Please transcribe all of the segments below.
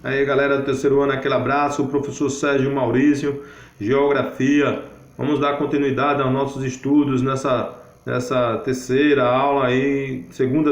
Aí galera do terceiro ano, aquele abraço, o professor Sérgio Maurício, Geografia. Vamos dar continuidade aos nossos estudos nessa terceira aula aí,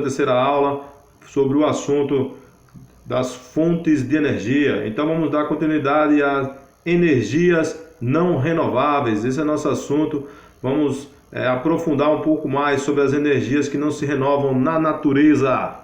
terceira aula, sobre o assunto das fontes de energia. Então vamos dar continuidade às energias não renováveis. Esse é nosso assunto. Vamos aprofundar um pouco mais sobre as energias que não se renovam na natureza.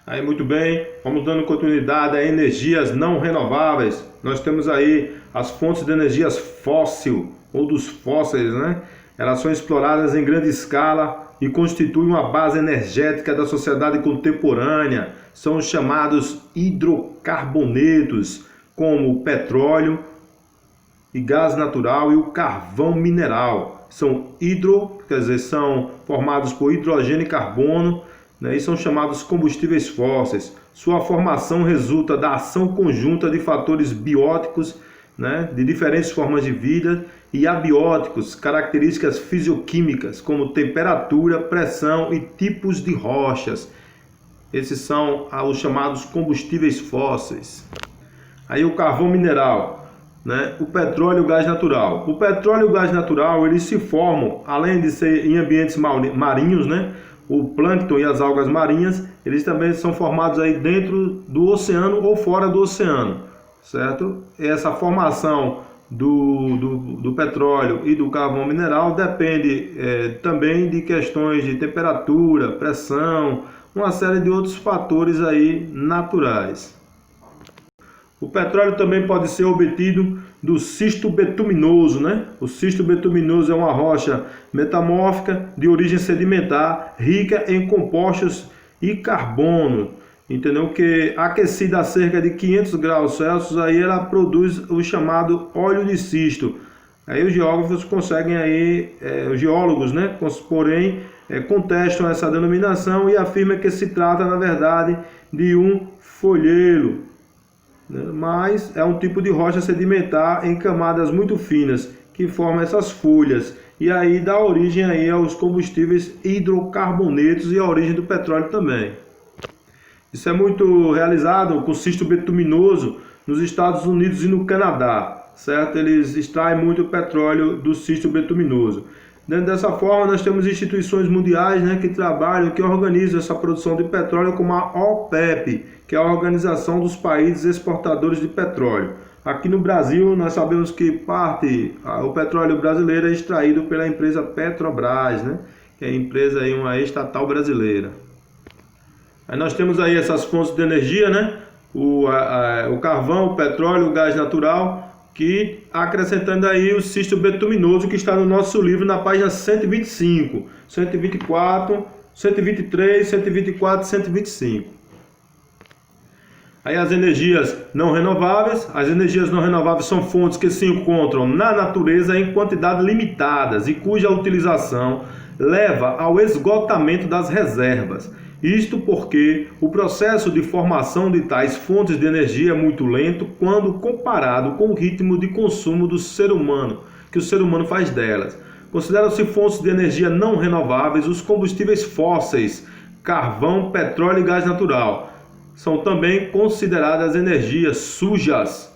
Aí, muito bem, vamos dando continuidade a energias não renováveis. Nós temos aí as fontes de energias fóssil, ou dos fósseis, né? Elas são exploradas em grande escala e constituem uma base energética da sociedade contemporânea. São os chamados hidrocarbonetos, como o petróleo e gás natural e o carvão mineral. São formados por hidrogênio e carbono, e são chamados combustíveis fósseis. Sua formação resulta da ação conjunta de fatores bióticos, de diferentes formas de vida, e abióticos, características fisioquímicas, como temperatura, pressão e tipos de rochas. Esses são os chamados combustíveis fósseis. Aí o carvão mineral, o petróleo e o gás natural. O petróleo e o gás natural, eles se formam, além de ser em ambientes marinhos, o plâncton e as algas marinhas, eles também são formados aí dentro do oceano ou fora do oceano, certo? Essa formação do petróleo e do carvão mineral depende também de questões de temperatura, pressão, uma série de outros fatores aí naturais. O petróleo também pode ser obtido do cisto betuminoso, O cisto betuminoso é uma rocha metamórfica de origem sedimentar, rica em compostos e carbono, entendeu? Que aquecida a cerca de 500 graus Celsius, aí ela produz o chamado óleo de cisto. Aí os geógrafos conseguem aí, os geólogos, porém, contestam essa denominação e afirmam que se trata, na verdade, de um folhelo. Mas é um tipo de rocha sedimentar em camadas muito finas que forma essas folhas e aí dá origem aí aos combustíveis hidrocarbonetos e a origem do petróleo também. Isso é muito realizado com cisto betuminoso nos Estados Unidos e no Canadá, certo? Eles extraem muito petróleo do cisto betuminoso. Dessa forma, nós temos instituições mundiais que trabalham, que organizam essa produção de petróleo, como a OPEP, que é a Organização dos Países Exportadores de Petróleo. Aqui no Brasil, nós sabemos que o petróleo brasileiro é extraído pela empresa Petrobras, que é a empresa aí, uma estatal brasileira. Aí nós temos aí essas fontes de energia, o carvão, o petróleo, o gás natural, que acrescentando aí o cisto betuminoso, que está no nosso livro na página 125, 124, 123, 124 e 125. Aí as energias não renováveis. As energias não renováveis são fontes que se encontram na natureza em quantidades limitadas e cuja utilização leva ao esgotamento das reservas. Isto porque o processo de formação de tais fontes de energia é muito lento quando comparado com o ritmo de consumo do ser humano, que o ser humano faz delas. Consideram-se fontes de energia não renováveis os combustíveis fósseis, carvão, petróleo e gás natural. São também consideradas energias sujas,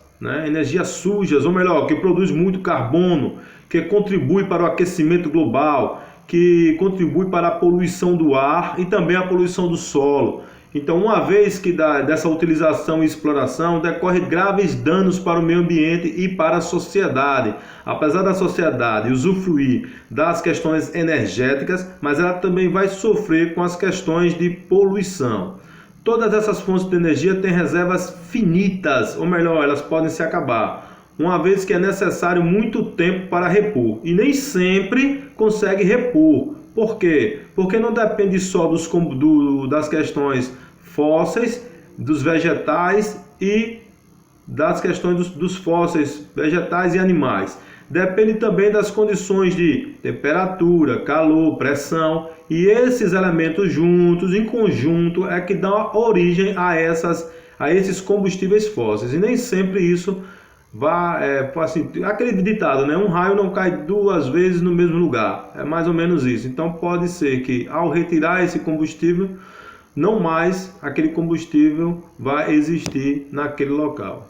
energias sujas, ou melhor, que produz muito carbono, que contribui para o aquecimento global, que contribui para a poluição do ar e também a poluição do solo. Então, uma vez que dessa utilização e exploração, decorre graves danos para o meio ambiente e para a sociedade. Apesar da sociedade usufruir das questões energéticas, mas ela também vai sofrer com as questões de poluição. Todas essas fontes de energia têm reservas finitas, ou melhor, elas podem se acabar, uma vez que é necessário muito tempo para repor, e nem sempre consegue repor. Por quê? Porque não depende só das questões fósseis, dos vegetais e das questões dos fósseis, vegetais e animais. Depende também das condições de temperatura, calor, pressão, e esses elementos juntos, em conjunto, é que dão origem a esses combustíveis fósseis. E nem sempre isso aquele ditado, um raio não cai duas vezes no mesmo lugar, é mais ou menos isso. Então pode ser que ao retirar esse combustível não mais aquele combustível vai existir naquele local.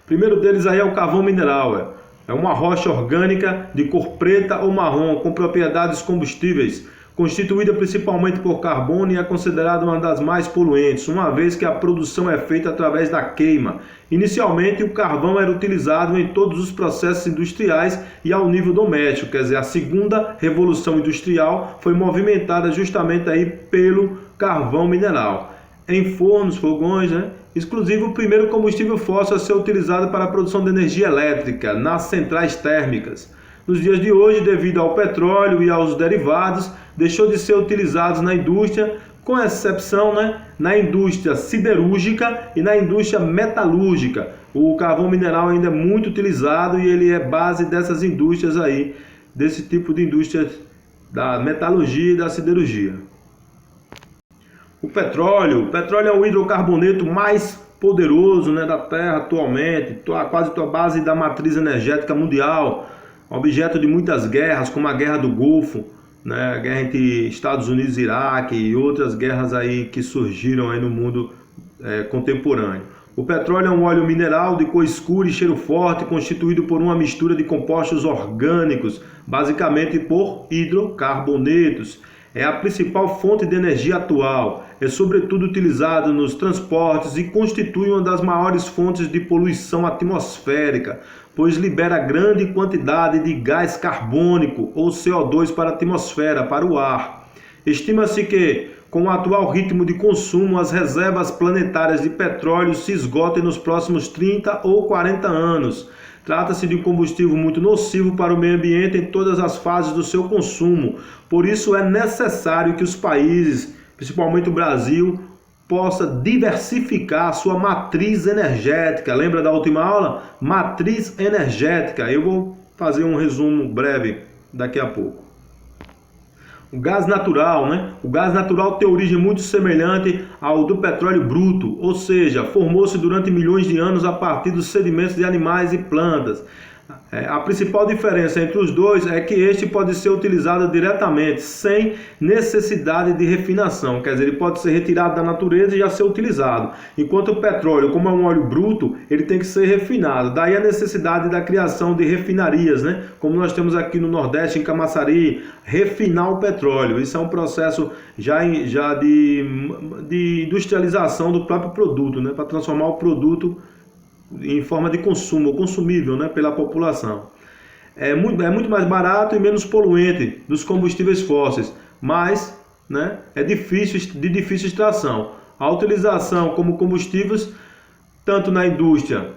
O primeiro deles aí é o carvão mineral. É uma rocha orgânica de cor preta ou marrom com propriedades combustíveis, constituída principalmente por carbono e é considerada uma das mais poluentes, uma vez que a produção é feita através da queima. Inicialmente, o carvão era utilizado em todos os processos industriais e ao nível doméstico, quer dizer, a segunda revolução industrial foi movimentada justamente aí pelo carvão mineral. Em fornos, fogões, exclusivo o primeiro combustível fóssil a ser utilizado para a produção de energia elétrica, nas centrais térmicas. Nos dias de hoje, devido ao petróleo e aos derivados, deixou de ser utilizado na indústria, com exceção na indústria siderúrgica e na indústria metalúrgica. O carvão mineral ainda é muito utilizado e ele é base dessas indústrias aí, desse tipo de indústria da metalurgia e da siderurgia. O petróleo é o hidrocarboneto mais poderoso da Terra atualmente, quase a base da matriz energética mundial, objeto de muitas guerras, como a Guerra do Golfo, a guerra entre Estados Unidos e Iraque e outras guerras aí que surgiram aí no mundo contemporâneo. O petróleo é um óleo mineral de cor escura e cheiro forte, constituído por uma mistura de compostos orgânicos, basicamente por hidrocarbonetos. É a principal fonte de energia atual, é sobretudo utilizado nos transportes e constitui uma das maiores fontes de poluição atmosférica, pois libera grande quantidade de gás carbônico ou CO2 para a atmosfera, para o ar. Estima-se que, com o atual ritmo de consumo, as reservas planetárias de petróleo se esgotem nos próximos 30 ou 40 anos. Trata-se de um combustível muito nocivo para o meio ambiente em todas as fases do seu consumo. Por isso é necessário que os países, principalmente o Brasil, possa diversificar a sua matriz energética. Lembra da última aula? Matriz energética. Eu vou fazer um resumo breve daqui a pouco. O gás natural, O gás natural tem origem muito semelhante ao do petróleo bruto, ou seja, formou-se durante milhões de anos a partir dos sedimentos de animais e plantas. A principal diferença entre os dois é que este pode ser utilizado diretamente, sem necessidade de refinação, quer dizer, ele pode ser retirado da natureza e já ser utilizado. Enquanto o petróleo, como é um óleo bruto, ele tem que ser refinado. Daí a necessidade da criação de refinarias, como nós temos aqui no Nordeste, em Camaçari, refinar o petróleo. Isso é um processo já de industrialização do próprio produto, para transformar o produto em forma de consumo, consumível pela população. É muito mais barato e menos poluente dos combustíveis fósseis, mas é de difícil extração. A utilização como combustíveis, tanto na indústria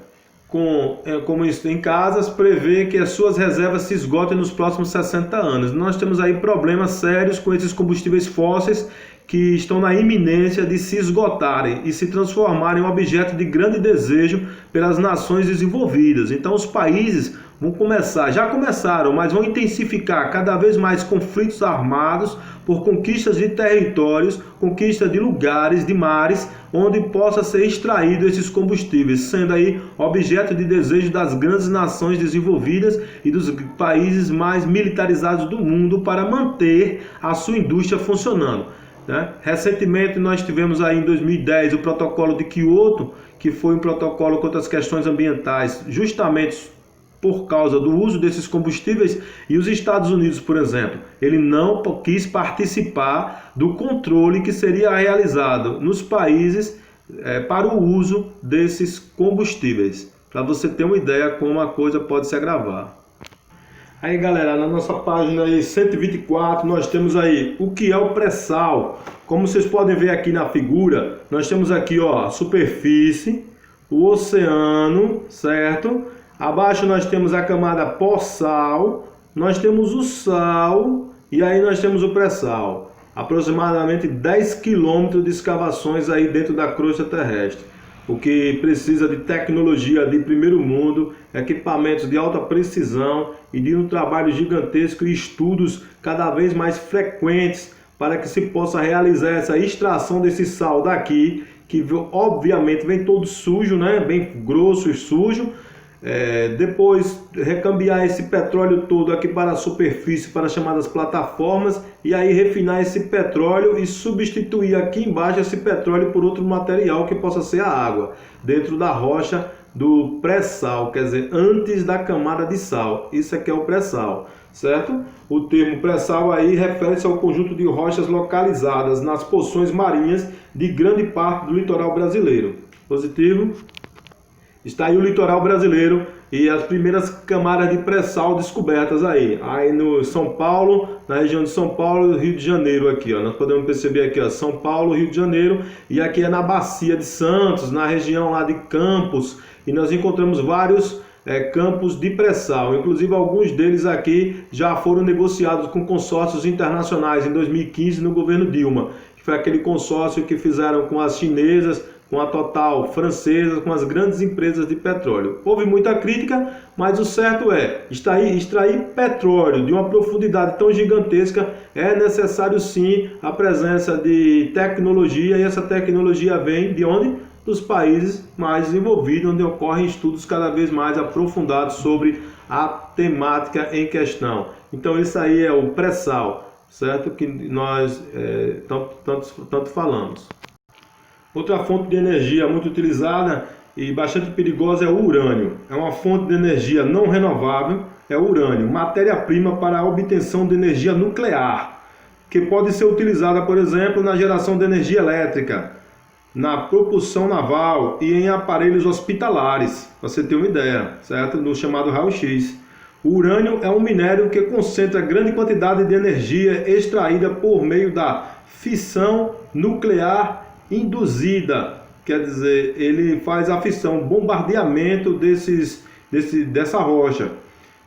como em casas, prevê que as suas reservas se esgotem nos próximos 60 anos. Nós temos aí problemas sérios com esses combustíveis fósseis que estão na iminência de se esgotarem e se transformarem em um objeto de grande desejo pelas nações desenvolvidas. Então os países já começaram, mas vão intensificar cada vez mais conflitos armados por conquistas de territórios, conquista de lugares, de mares, onde possa ser extraído esses combustíveis, sendo aí objeto de desejo das grandes nações desenvolvidas e dos países mais militarizados do mundo para manter a sua indústria funcionando. Recentemente nós tivemos aí em 2010 o protocolo de Kyoto, que foi um protocolo contra as questões ambientais, justamente por causa do uso desses combustíveis, e os Estados Unidos, por exemplo, ele não quis participar do controle que seria realizado nos países para o uso desses combustíveis, para você ter uma ideia como a coisa pode se agravar. Aí galera, na nossa página aí 124 nós temos aí o que é o pré-sal. Como vocês podem ver aqui na figura, nós temos aqui a superfície, o oceano, certo? Abaixo nós temos a camada pós-sal, nós temos o sal e aí nós temos o pré-sal. Aproximadamente 10 quilômetros de escavações aí dentro da crosta terrestre. O que precisa de tecnologia de primeiro mundo, equipamentos de alta precisão e de um trabalho gigantesco e estudos cada vez mais frequentes para que se possa realizar essa extração desse sal daqui, que obviamente vem todo sujo, bem grosso e sujo, depois recambiar esse petróleo todo aqui para a superfície, para as chamadas plataformas, e aí refinar esse petróleo e substituir aqui embaixo esse petróleo por outro material que possa ser a água, dentro da rocha do pré-sal, quer dizer, antes da camada de sal. Isso aqui é o pré-sal, certo? O termo pré-sal aí refere-se ao conjunto de rochas localizadas nas porções marinhas de grande parte do litoral brasileiro. Positivo? Está aí o litoral brasileiro e as primeiras camadas de pré-sal descobertas aí no São Paulo, na região de São Paulo e Rio de Janeiro aqui, ó. Nós podemos perceber aqui, ó, São Paulo, Rio de Janeiro, e aqui é na Bacia de Santos, na região lá de Campos, e nós encontramos vários campos de pré-sal, inclusive alguns deles aqui já foram negociados com consórcios internacionais em 2015 no governo Dilma, que foi aquele consórcio que fizeram com as chinesas, com a Total francesa, com as grandes empresas de petróleo. Houve muita crítica, mas o certo é, extrair petróleo de uma profundidade tão gigantesca é necessário sim a presença de tecnologia, e essa tecnologia vem de onde? Dos países mais desenvolvidos, onde ocorrem estudos cada vez mais aprofundados sobre a temática em questão. Então isso aí é o pré-sal, certo? Que nós tanto falamos. Outra fonte de energia muito utilizada e bastante perigosa é o urânio. É uma fonte de energia não renovável, é o urânio, matéria-prima para a obtenção de energia nuclear, que pode ser utilizada, por exemplo, na geração de energia elétrica, na propulsão naval e em aparelhos hospitalares, para você ter uma ideia, certo? No chamado raio-x. O urânio é um minério que concentra grande quantidade de energia extraída por meio da fissão nuclear induzida, quer dizer, ele faz a fissão, bombardeamento dessa rocha.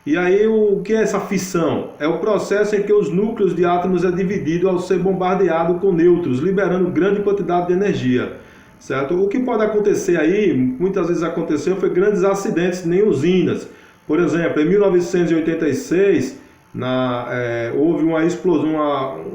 E aí o que é essa fissão? É o processo em que os núcleos de átomos é dividido ao ser bombardeado com nêutrons, liberando grande quantidade de energia, certo? O que pode acontecer aí, muitas vezes aconteceu, foi grandes acidentes em usinas. Por exemplo, em 1986, houve uma explosão,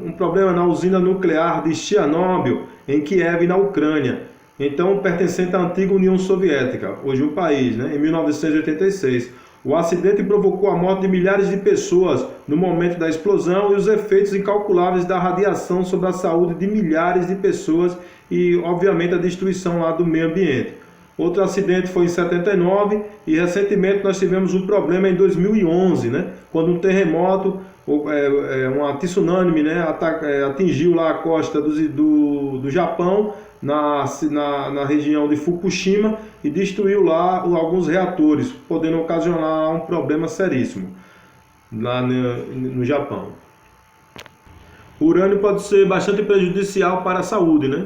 um problema na usina nuclear de Chernobyl, em Kiev, na Ucrânia, então pertencente à antiga União Soviética, hoje um país, né? Em 1986. O acidente provocou a morte de milhares de pessoas no momento da explosão e os efeitos incalculáveis da radiação sobre a saúde de milhares de pessoas e, obviamente, a destruição lá do meio ambiente. Outro acidente foi em 79 e recentemente nós tivemos um problema em 2011, né? Quando um terremoto, uma tsunami, né? Atingiu lá a costa do Japão, na região de Fukushima, e destruiu lá alguns reatores, podendo ocasionar um problema seríssimo lá no Japão. O urânio pode ser bastante prejudicial para a saúde, né?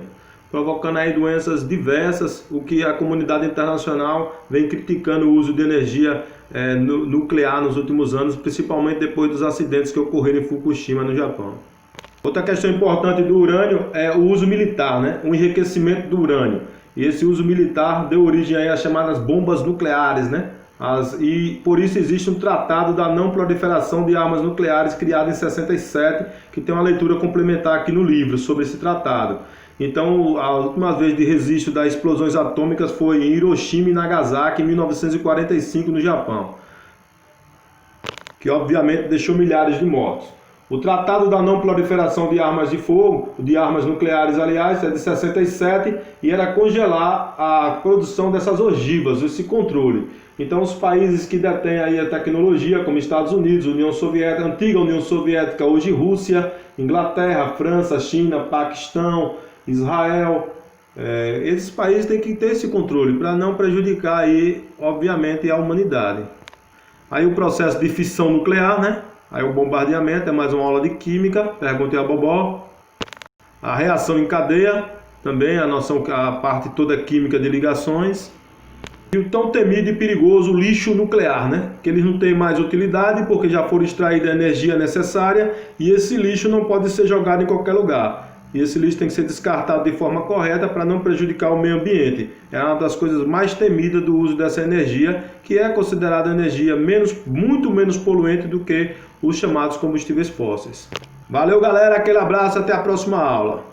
Provocando aí doenças diversas, o que a comunidade internacional vem criticando o uso de energia nuclear nos últimos anos, principalmente depois dos acidentes que ocorreram em Fukushima, no Japão. Outra questão importante do urânio é o uso militar, né? O enriquecimento do urânio. E esse uso militar deu origem aí às chamadas bombas nucleares, né? E por isso existe um tratado da não proliferação de armas nucleares criado em 67, que tem uma leitura complementar aqui no livro sobre esse tratado. Então, a última vez de registro das explosões atômicas foi em Hiroshima e Nagasaki, em 1945, no Japão, que obviamente deixou milhares de mortos. O Tratado da Não Proliferação de Armas de Fogo, de armas nucleares, aliás, é de 67 e era congelar a produção dessas ogivas, esse controle. Então, os países que detêm aí a tecnologia, como Estados Unidos, União Soviética, antiga União Soviética, hoje Rússia, Inglaterra, França, China, Paquistão, Israel, esses países têm que ter esse controle para não prejudicar aí, obviamente, a humanidade. Aí o processo de fissão nuclear, né? Aí o bombardeamento, é mais uma aula de química, perguntei a Bobó. A reação em cadeia, também a parte toda química de ligações. E o tão temido e perigoso lixo nuclear, né? Que eles não têm mais utilidade porque já foram extraída a energia necessária e esse lixo não pode ser jogado em qualquer lugar. E esse lixo tem que ser descartado de forma correta para não prejudicar o meio ambiente. É uma das coisas mais temidas do uso dessa energia, que é considerada energia muito menos poluente do que os chamados combustíveis fósseis. Valeu, galera, aquele abraço, até a próxima aula.